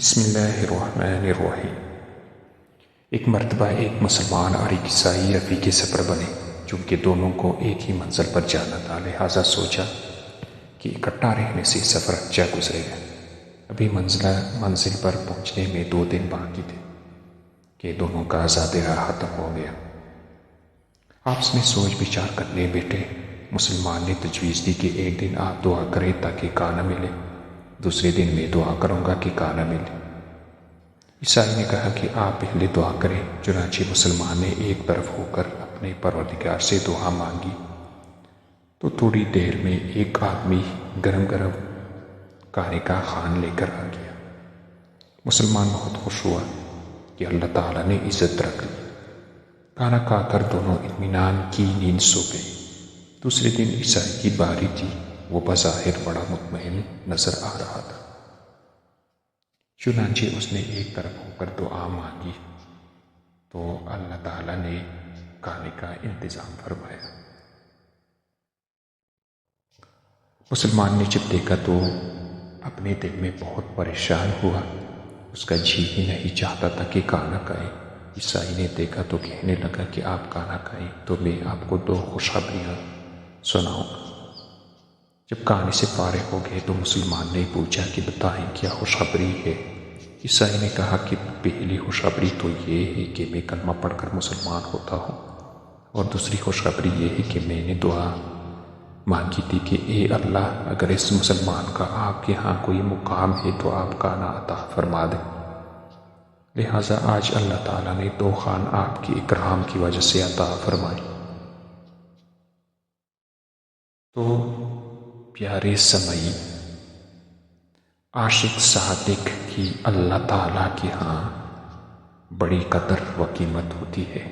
بسم اللہ الرحمن الرحیم۔ ایک مرتبہ ایک مسلمان اور ایک عیسائی رفیق سفر بنے، چونکہ دونوں کو ایک ہی منزل پر جانا تھا، لہٰذا سوچا کہ اکٹھا رہنے سے سفر اچھا گزرے گا۔ ابھی منزل پر پہنچنے میں 2 دن باقی تھے کہ دونوں کا عذاب راہ ختم ہو گیا۔ آپس میں سوچ بچار کرنے بیٹھے۔ مسلمان نے تجویز دی کہ ایک دن آپ دعا کریں تاکہ کانا ملے، دوسرے دن میں دعا کروں گا کہ کانا ملے۔ عیسائی نے کہا کہ آپ پہلے دعا کریں۔ چنانچہ مسلمان نے ایک طرف ہو کر اپنے پروردگار سے دعا مانگی تو تھوڑی دیر میں ایک آدمی گرم گرم کھانے کا خوان لے کر آ گیا۔ مسلمان بہت خوش ہوا کہ اللہ تعالیٰ نے عزت رکھ لی۔ کھانا کھا کر دونوں اطمینان کی نیند سو گئے۔ دوسرے دن عیسائی کی باری تھی۔ وہ بظاہر بڑا مطمئن نظر آ رہا تھا، چنانچہ اس نے ایک طرف ہو کر دعا مانگی تو اللہ تعالیٰ نے کھانے کا انتظام فرمایا۔ مسلمان نے جب دیکھا تو اپنے دل میں بہت پریشان ہوا۔ اس کا جی ہی نہیں چاہتا تھا کہ کھانا کھائے۔ عیسائی نے دیکھا تو کہنے لگا کہ آپ کھانا کھائیں تو میں آپ کو 2 خوشخبریاں سناؤں گا۔ جب کھانے سے فارغ ہو گئے تو مسلمان نے پوچھا کہ بتائیں کیا خوشخبری ہے؟ عیسائی نے کہا کہ پہلی خوشخبری تو یہ ہے کہ میں کلمہ پڑھ کر مسلمان ہوتا ہوں، اور دوسری خوشخبری یہ ہے کہ میں نے دعا مانگی تھی کہ اے اللہ، اگر اس مسلمان کا آپ کے ہاں کوئی مقام ہے تو آپ کھانا عطا فرما دیں۔ لہٰذا آج اللہ تعالیٰ نے 2 خوان آپ کے اکرام کی وجہ سے عطا فرمائے۔ تو پیارے سامعین، عاشق صادق کی اللہ تعالیٰ کے ہاں بڑی قدر و قیمت ہوتی ہے۔